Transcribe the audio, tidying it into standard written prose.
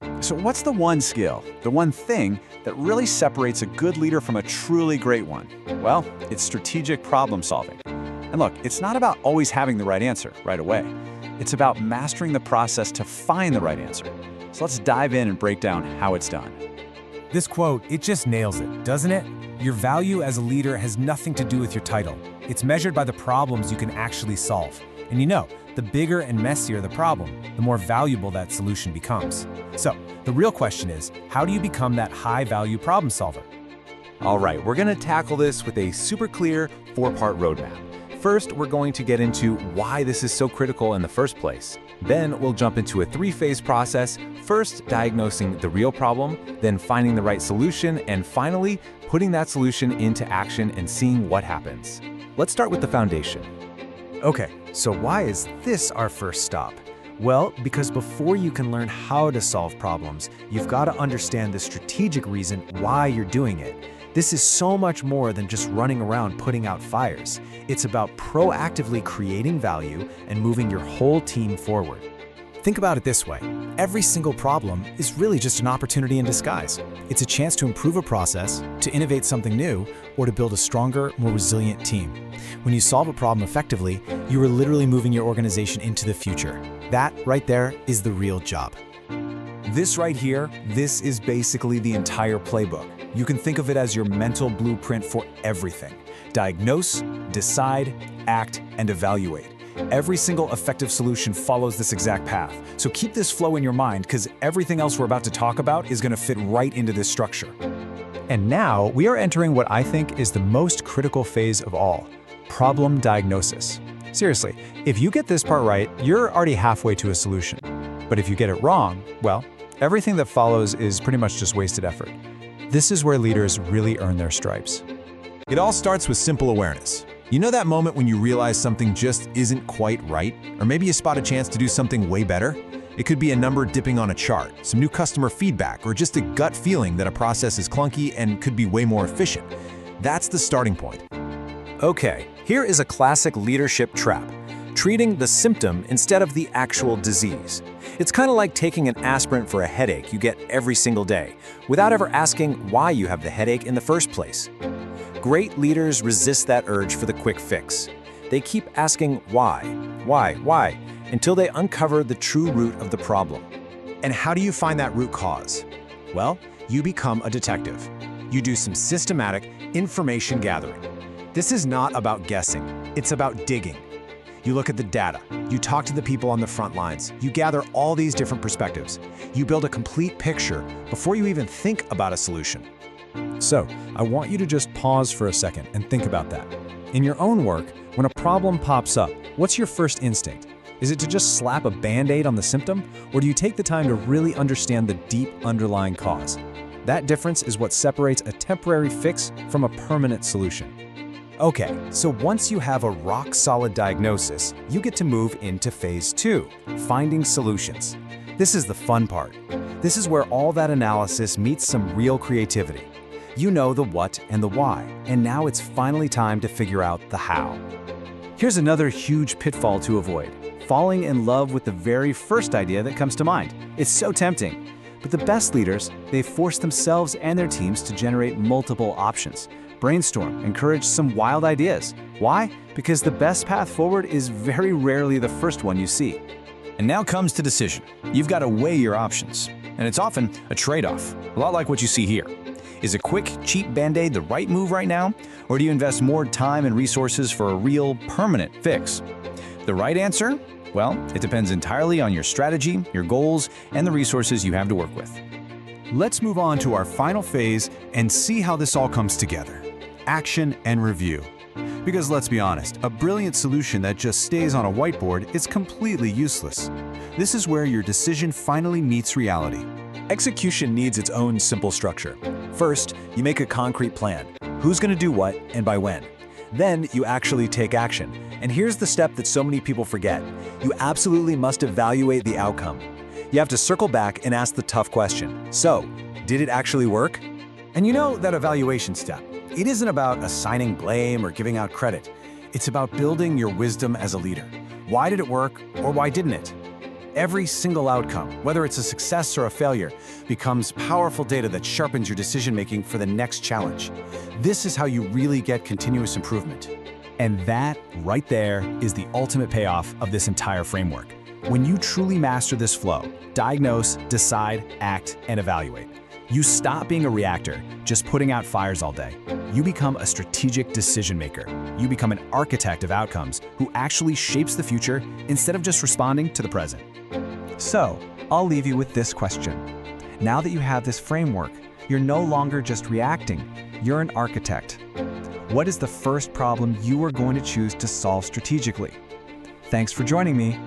So what's the one skill, the one thing that really separates a good leader from a truly great one? Well, it's strategic problem solving. And look, it's not about always having the right answer right away. It's about mastering the process to find the right answer. So let's dive in and break down how it's done. This quote, it just nails it, doesn't it? Your value as a leader has nothing to do with your title. It's measured by the problems you can actually solve. And the bigger and messier the problem, the more valuable that solution becomes. So, the real question is, how do you become that high-value problem solver? All right, we're going to tackle this with a super clear 4-part roadmap. First, we're going to get into why this is so critical in the first place. Then we'll jump into a 3-phase process, first diagnosing the real problem, then finding the right solution, and finally, putting that solution into action and seeing what happens. Let's start with the foundation. Okay, so why is this our first stop? Well, because before you can learn how to solve problems, you've got to understand the strategic reason why you're doing it. This is so much more than just running around putting out fires. It's about proactively creating value and moving your whole team forward. Think about it this way. Every single problem is really just an opportunity in disguise. It's a chance to improve a process, to innovate something new, or to build a stronger, more resilient team. When you solve a problem effectively, you are literally moving your organization into the future. That right there is the real job. This right here, this is basically the entire playbook. You can think of it as your mental blueprint for everything. Diagnose, decide, act, and evaluate. Every single effective solution follows this exact path. So keep this flow in your mind because everything else we're about to talk about is going to fit right into this structure. And now we are entering what I think is the most critical phase of all, problem diagnosis. Seriously, if you get this part right, you're already halfway to a solution. But if you get it wrong, well, everything that follows is pretty much just wasted effort. This is where leaders really earn their stripes. It all starts with simple awareness. You know that moment when you realize something just isn't quite right? Or maybe you spot a chance to do something way better? It could be a number dipping on a chart, some new customer feedback, or just a gut feeling that a process is clunky and could be way more efficient. That's the starting point. Okay, here is a classic leadership trap. Treating the symptom instead of the actual disease. It's kind of like taking an aspirin for a headache you get every single day, without ever asking why you have the headache in the first place. Great leaders resist that urge for the quick fix. They keep asking why, until they uncover the true root of the problem. And how do you find that root cause? Well, you become a detective. You do some systematic information gathering. This is not about guessing, it's about digging. You look at the data, you talk to the people on the front lines, you gather all these different perspectives. You build a complete picture before you even think about a solution. So, I want you to just pause for a second and think about that. In your own work, when a problem pops up, what's your first instinct? Is it to just slap a Band-Aid on the symptom, or do you take the time to really understand the deep underlying cause? That difference is what separates a temporary fix from a permanent solution. Okay, so once you have a rock-solid diagnosis, you get to move into phase 2, finding solutions. This is the fun part. This is where all that analysis meets some real creativity. You know the what and the why, and now it's finally time to figure out the how. Here's another huge pitfall to avoid: falling in love with the very first idea that comes to mind. It's so tempting. But the best leaders, they force themselves and their teams to generate multiple options. Brainstorm, encourage some wild ideas. Why? Because the best path forward is very rarely the first one you see. And now comes the decision. You've got to weigh your options. And it's often a trade-off, a lot like what you see here. Is a quick, cheap Band-Aid the right move right now? Or do you invest more time and resources for a real, permanent fix? The right answer? Well, it depends entirely on your strategy, your goals, and the resources you have to work with. Let's move on to our final phase and see how this all comes together. Action and review. Because let's be honest, a brilliant solution that just stays on a whiteboard is completely useless. This is where your decision finally meets reality. Execution needs its own simple structure. First, you make a concrete plan. Who's going to do what and by when? Then you actually take action. And here's the step that so many people forget. You absolutely must evaluate the outcome. You have to circle back and ask the tough question. So, did it actually work? And you know that evaluation step, it isn't about assigning blame or giving out credit. It's about building your wisdom as a leader. Why did it work or why didn't it? Every single outcome, whether it's a success or a failure, becomes powerful data that sharpens your decision-making for the next challenge. This is how you really get continuous improvement. And that, right there, is the ultimate payoff of this entire framework. When you truly master this flow, diagnose, decide, act, and evaluate, you stop being a reactor, just putting out fires all day. You become a strategic decision maker. You become an architect of outcomes who actually shapes the future instead of just responding to the present. So, I'll leave you with this question. Now that you have this framework, you're no longer just reacting, you're an architect. What is the first problem you are going to choose to solve strategically? Thanks for joining me.